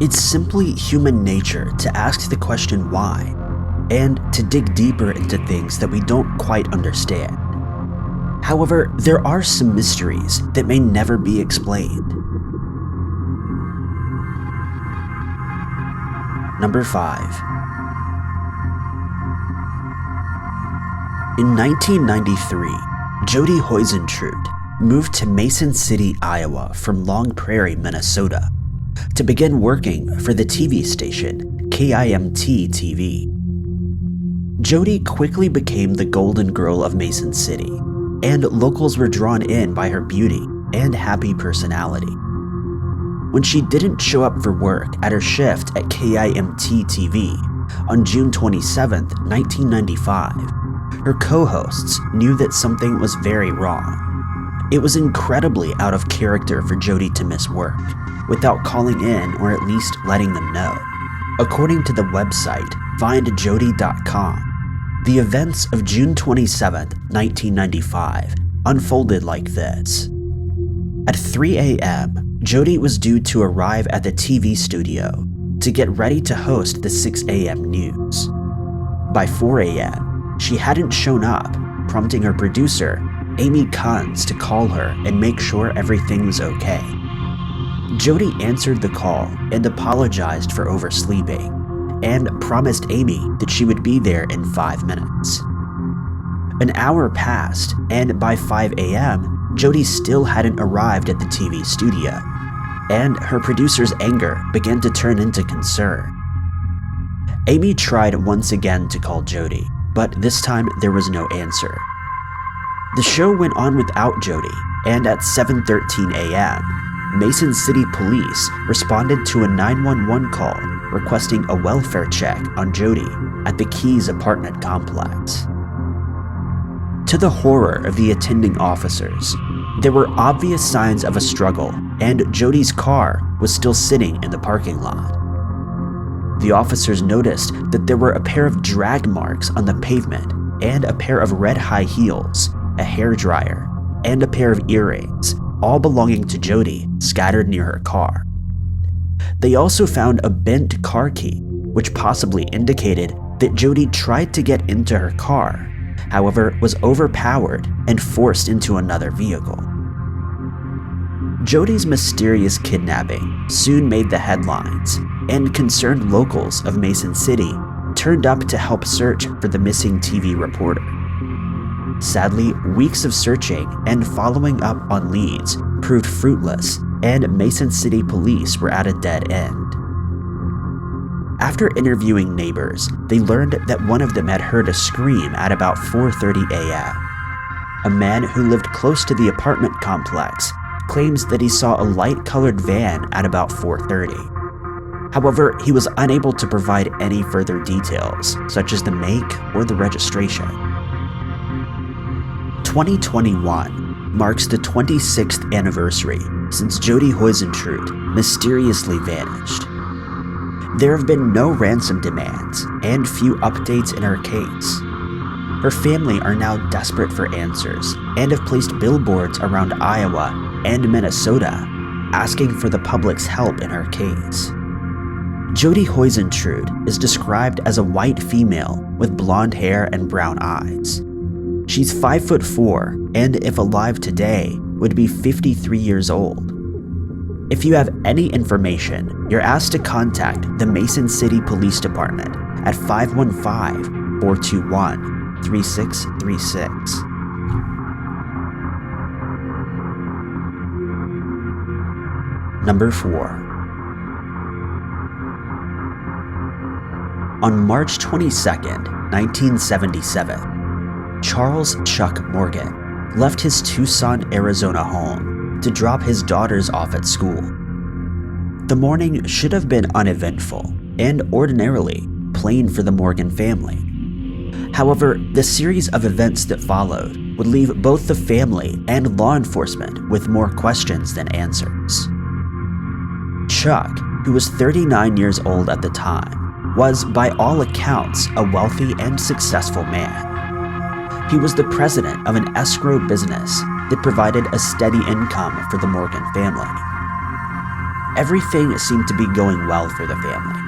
It's simply human nature to ask the question why, and to dig deeper into things that we don't quite understand. However, there are some mysteries that may never be explained. Number 5. In 1993, Jody Hoenstler moved to Mason City, Iowa from Long Prairie, Minnesota, to begin working for the TV station KIMT-TV. Jody quickly became the golden girl of Mason City, and locals were drawn in by her beauty and happy personality. When she didn't show up for work at her shift at KIMT-TV on June 27, 1995, her co-hosts knew that something was very wrong. It was incredibly out of character for Jody to miss work without calling in or at least letting them know. According to the website findjody.com, the events of June 27, 1995 unfolded like this. At 3 a.m., Jody was due to arrive at the TV studio to get ready to host the 6 a.m. news. By 4 a.m., she hadn't shown up, prompting her producer, Amy Kunz, to call her and make sure everything was okay. Jody answered the call and apologized for oversleeping, and promised Amy that she would be there in 5 minutes. An hour passed, and by 5 a.m., Jody still hadn't arrived at the TV studio, and her producer's anger began to turn into concern. Amy tried once again to call Jody, but this time there was no answer. The show went on without Jody, and at 7:13 a.m., Mason City Police responded to a 911 call requesting a welfare check on Jody at the Keys apartment complex. To the horror of the attending officers, there were obvious signs of a struggle, and Jody's car was still sitting in the parking lot. The officers noticed that there were a pair of drag marks on the pavement and a pair of red high heels, a hairdryer, and a pair of earrings, all belonging to Jody, scattered near her car. They also found a bent car key, which possibly indicated that Jody tried to get into her car, however, was overpowered and forced into another vehicle. Jody's mysterious kidnapping soon made the headlines, and concerned locals of Mason City turned up to help search for the missing TV reporter. Sadly, weeks of searching and following up on leads proved fruitless, and Mason City Police were at a dead end. After interviewing neighbors, they learned that one of them had heard a scream at about 4:30 a.m. A man who lived close to the apartment complex claims that he saw a light-colored van at about 4:30. However, he was unable to provide any further details, such as the make or the registration. 2021 marks the 26th anniversary since Jody Hoenstler mysteriously vanished. There have been no ransom demands and few updates in her case. Her family are now desperate for answers and have placed billboards around Iowa and Minnesota asking for the public's help in her case. Jody Hoenstler is described as a white female with blonde hair and brown eyes. She's 5'4", and if alive today, would be 53 years old. If you have any information, you're asked to contact the Mason City Police Department at 515-421-3636. Number 4. On March 22nd, 1977, Charles Chuck Morgan left his Tucson, Arizona home to drop his daughters off at school. The morning should have been uneventful and ordinarily plain for the Morgan family. However, the series of events that followed would leave both the family and law enforcement with more questions than answers. Chuck, who was 39 years old at the time, was by all accounts a wealthy and successful man. He was the president of an escrow business that provided a steady income for the Morgan family. Everything seemed to be going well for the family.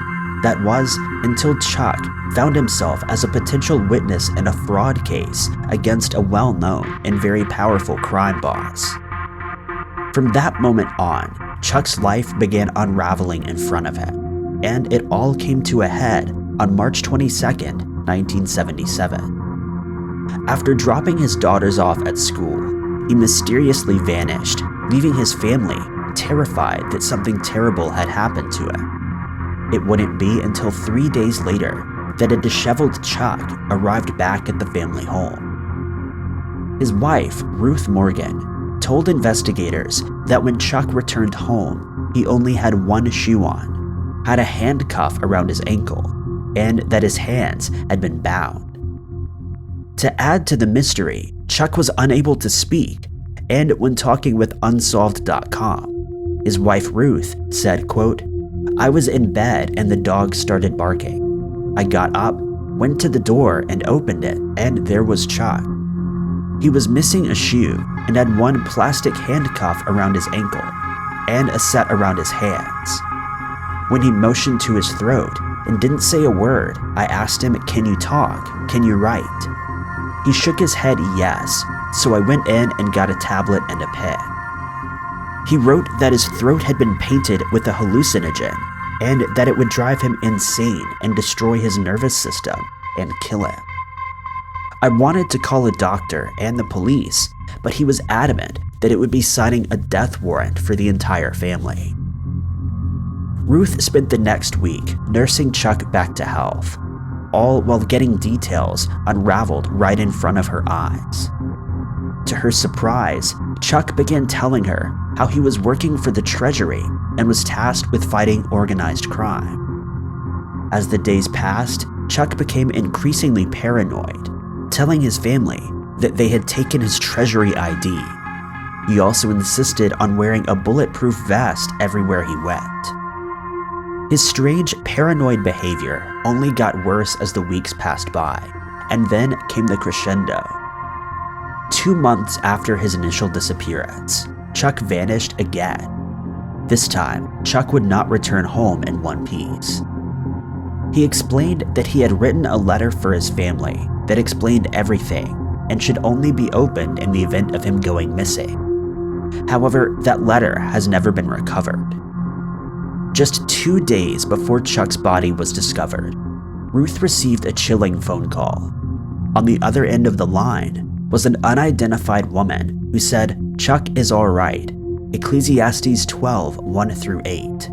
That was until Chuck found himself as a potential witness in a fraud case against a well-known and very powerful crime boss. From that moment on, Chuck's life began unraveling in front of him, and it all came to a head on March 22, 1977. After dropping his daughters off at school, he mysteriously vanished, leaving his family terrified that something terrible had happened to him. It wouldn't be until 3 days later that a disheveled Chuck arrived back at the family home. His wife, Ruth Morgan, told investigators that when Chuck returned home, he only had one shoe on, had a handcuff around his ankle, and that his hands had been bound. To add to the mystery, Chuck was unable to speak, and when talking with Unsolved.com, his wife Ruth said, quote, "I was in bed and the dog started barking. I got up, went to the door and opened it, and there was Chuck. He was missing a shoe and had one plastic handcuff around his ankle and a set around his hands. When he motioned to his throat and didn't say a word, I asked him, 'Can you talk? Can you write?' He shook his head yes, so I went in and got a tablet and a pen." He wrote that his throat had been painted with a hallucinogen and that it would drive him insane and destroy his nervous system and kill him. "I wanted to call a doctor and the police, but he was adamant that it would be signing a death warrant for the entire family." Ruth spent the next week nursing Chuck back to health, all while getting details unraveled right in front of her eyes. To her surprise, Chuck began telling her how he was working for the Treasury and was tasked with fighting organized crime. As the days passed, Chuck became increasingly paranoid, telling his family that they had taken his Treasury ID. He also insisted on wearing a bulletproof vest everywhere he went. His strange, paranoid behavior only got worse as the weeks passed by, and then came the crescendo. 2 months after his initial disappearance, Chuck vanished again. This time, Chuck would not return home in one piece. He explained that he had written a letter for his family that explained everything and should only be opened in the event of him going missing. However, that letter has never been recovered. Just 2 days before Chuck's body was discovered, Ruth received a chilling phone call. On the other end of the line was an unidentified woman who said, "Chuck is all right. Ecclesiastes 12, 1-8.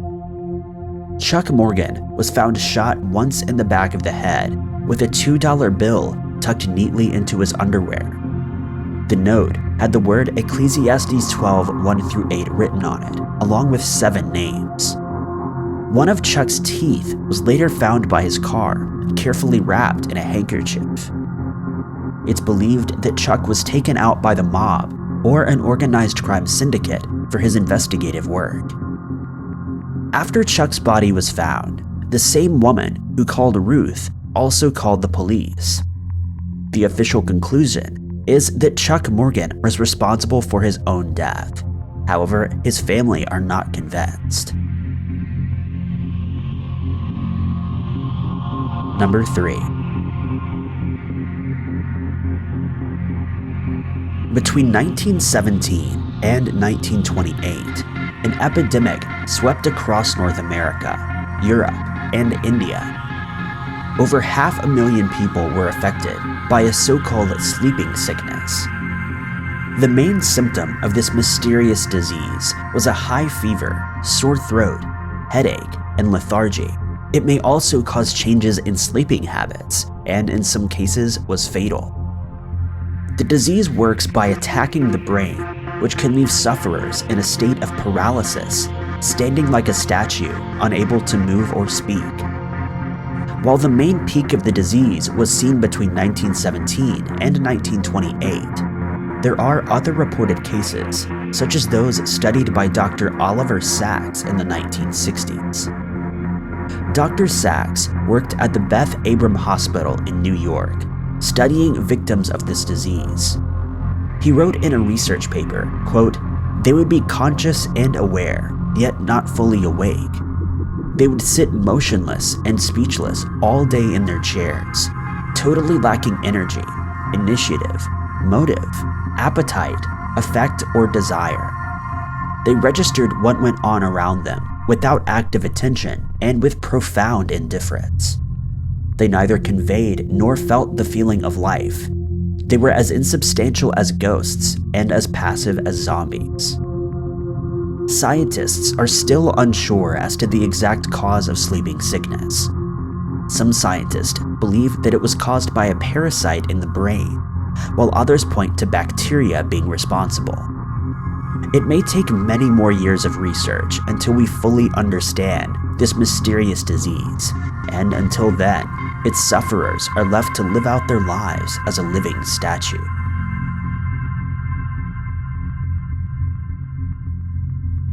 Chuck Morgan was found shot once in the back of the head with a $2 bill tucked neatly into his underwear. The note had the word Ecclesiastes 12, 1-8 written on it, along with 7 names. One of Chuck's teeth was later found by his car, carefully wrapped in a handkerchief. It's believed that Chuck was taken out by the mob or an organized crime syndicate for his investigative work. After Chuck's body was found, the same woman who called Ruth also called the police. The official conclusion is that Chuck Morgan was responsible for his own death. However, his family are not convinced. Number 3. Between 1917 and 1928, an epidemic swept across North America, Europe, and India. Over 500,000 people were affected by a so-called sleeping sickness. The main symptom of this mysterious disease was a high fever, sore throat, headache, and lethargy. It may also cause changes in sleeping habits, and in some cases was fatal. The disease works by attacking the brain, which can leave sufferers in a state of paralysis, standing like a statue, unable to move or speak. While the main peak of the disease was seen between 1917 and 1928, there are other reported cases, such as those studied by Dr. Oliver Sacks in the 1960s. Dr. Sacks worked at the Beth Abram Hospital in New York, studying victims of this disease. He wrote in a research paper, quote, "They would be conscious and aware, yet not fully awake. They would sit motionless and speechless all day in their chairs, totally lacking energy, initiative, motive, appetite, affect, or desire. They registered what went on around them without active attention and with profound indifference. They neither conveyed nor felt the feeling of life. They were as insubstantial as ghosts and as passive as zombies." Scientists are still unsure as to the exact cause of sleeping sickness. Some scientists believe that it was caused by a parasite in the brain, while others point to bacteria being responsible. It may take many more years of research until we fully understand this mysterious disease, and until then, its sufferers are left to live out their lives as a living statue.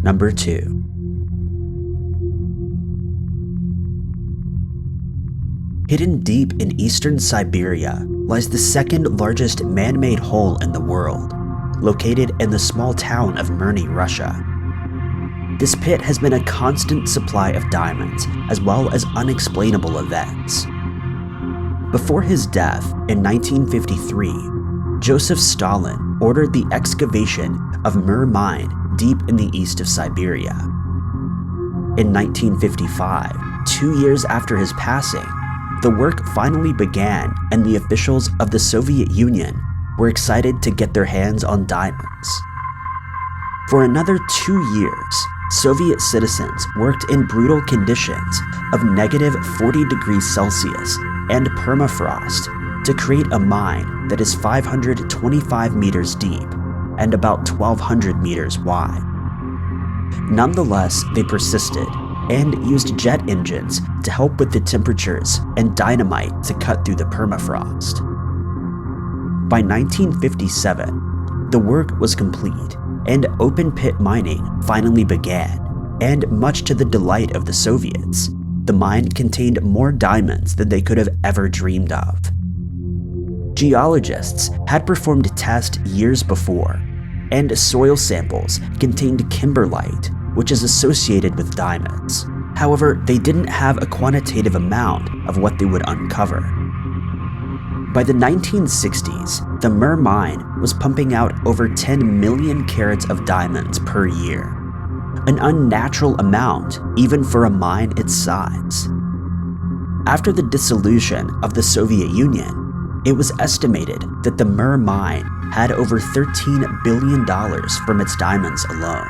Number 2. Hidden deep in eastern Siberia lies the second largest man-made hole in the world, located in the small town of Mirny, Russia. This pit has been a constant supply of diamonds, as well as unexplainable events. Before his death in 1953, Joseph Stalin ordered the excavation of Mir mine deep in the east of Siberia. In 1955, 2 years after his passing, the work finally began, and the officials of the Soviet Union were excited to get their hands on diamonds. For another 2 years, Soviet citizens worked in brutal conditions of -40 degrees Celsius and permafrost to create a mine that is 525 meters deep and about 1,200 meters wide. Nonetheless, they persisted and used jet engines to help with the temperatures and dynamite to cut through the permafrost. By 1957, the work was complete and open pit mining finally began, and much to the delight of the Soviets, the mine contained more diamonds than they could have ever dreamed of. Geologists had performed tests years before, and soil samples contained kimberlite, which is associated with diamonds. However, they didn't have a quantitative amount of what they would uncover. By the 1960s, the Mir mine was pumping out over 10 million carats of diamonds per year, an unnatural amount even for a mine its size. After the dissolution of the Soviet Union, it was estimated that the Mir mine had over $13 billion from its diamonds alone.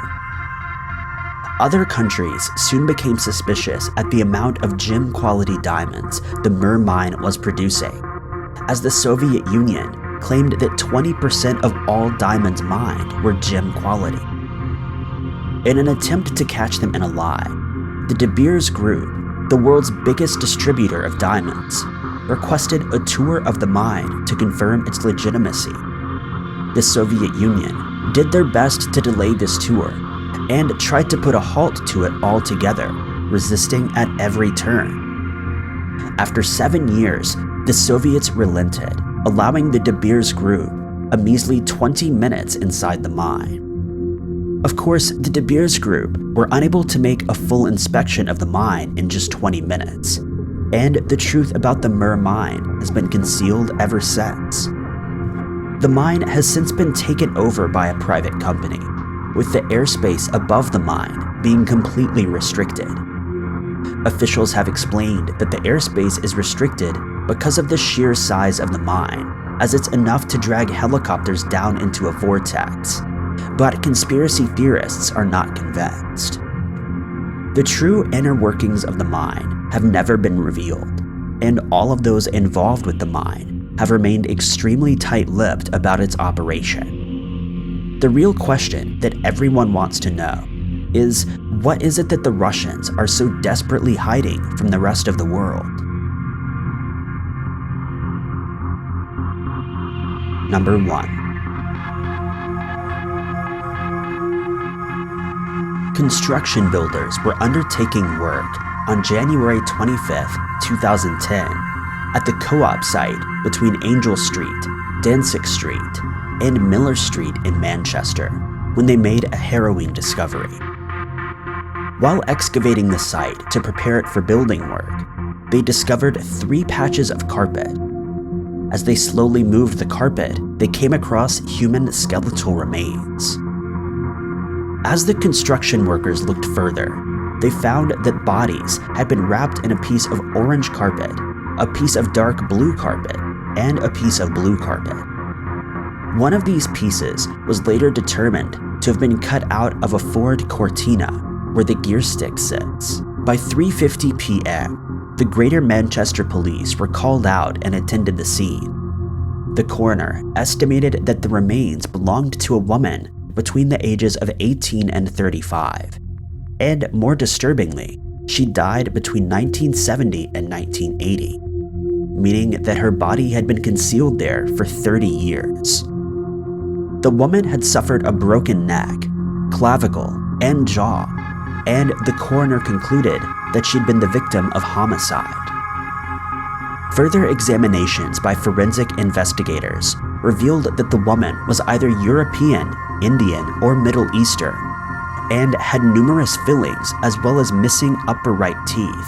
Other countries soon became suspicious at the amount of gem-quality diamonds the Mir mine was producing, as the Soviet Union claimed that 20% of all diamonds mined were gem quality. In an attempt to catch them in a lie, the De Beers Group, the world's biggest distributor of diamonds, requested a tour of the mine to confirm its legitimacy. The Soviet Union did their best to delay this tour and tried to put a halt to it altogether, resisting at every turn. After 7 years, the Soviets relented, allowing the De Beers Group a measly 20 minutes inside the mine. Of course, the De Beers Group were unable to make a full inspection of the mine in just 20 minutes, and the truth about the Mir mine has been concealed ever since. The mine has since been taken over by a private company, with the airspace above the mine being completely restricted. Officials have explained that the airspace is restricted because of the sheer size of the mine, as it's enough to drag helicopters down into a vortex. But conspiracy theorists are not convinced. The true inner workings of the mine have never been revealed, and all of those involved with the mine have remained extremely tight-lipped about its operation. The real question that everyone wants to know is, what is it that the Russians are so desperately hiding from the rest of the world? Number 1. Construction builders were undertaking work on January 25, 2010, at the co-op site between Angel Street, Danzig Street, and Miller Street in Manchester when they made a harrowing discovery. While excavating the site to prepare it for building work, they discovered 3 patches of carpet. As they slowly moved the carpet, they came across human skeletal remains. As the construction workers looked further, they found that bodies had been wrapped in a piece of orange carpet, a piece of dark blue carpet, and a piece of blue carpet. One of these pieces was later determined to have been cut out of a Ford Cortina, where the gear stick sits. By 3:50 p.m., the Greater Manchester Police were called out and attended the scene. The coroner estimated that the remains belonged to a woman between the ages of 18 and 35. And more disturbingly, she died between 1970 and 1980, meaning that her body had been concealed there for 30 years. The woman had suffered a broken neck, clavicle, and jaw, and the coroner concluded that she'd been the victim of homicide. Further examinations by forensic investigators revealed that the woman was either European, Indian, or Middle Eastern, and had numerous fillings as well as missing upper right teeth,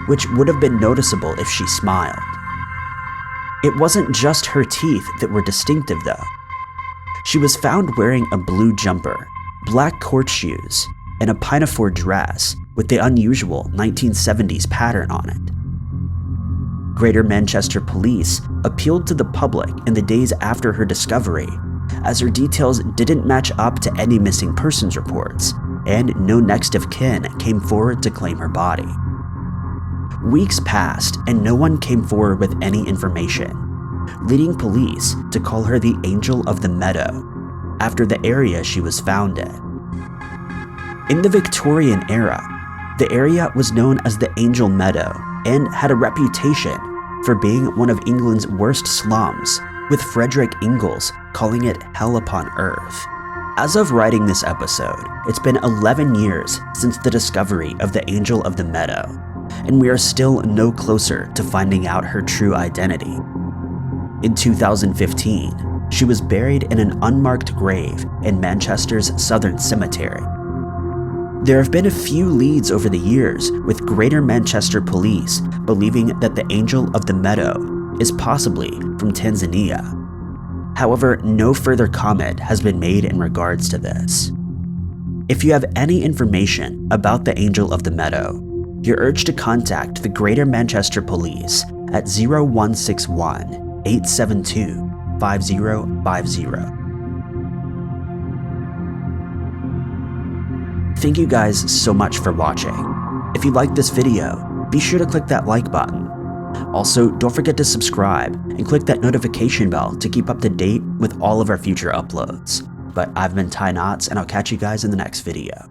which would have been noticeable if she smiled. It wasn't just her teeth that were distinctive though. She was found wearing a blue jumper, black court shoes, and a pinafore dress with the unusual 1970s pattern on it. Greater Manchester Police appealed to the public in the days after her discovery, as her details didn't match up to any missing persons reports, and no next of kin came forward to claim her body. Weeks passed and no one came forward with any information, leading police to call her the Angel of the Meadow, after the area she was found in. In the Victorian era, the area was known as the Angel Meadow and had a reputation for being one of England's worst slums, with Frederick Ingalls calling it hell upon earth. As of writing this episode, it's been 11 years since the discovery of the Angel of the Meadow, and we are still no closer to finding out her true identity. In 2015, she was buried in an unmarked grave in Manchester's Southern Cemetery. There have been a few leads over the years, with Greater Manchester Police believing that the Angel of the Meadow is possibly from Tanzania. However, no further comment has been made in regards to this. If you have any information about the Angel of the Meadow, you're urged to contact the Greater Manchester Police at 0161 872 5050. Thank you guys so much for watching. If you liked this video, be sure to click that like button. Also, don't forget to subscribe and click that notification bell to keep up to date with all of our future uploads. But I've been Ty Knotts, and I'll catch you guys in the next video.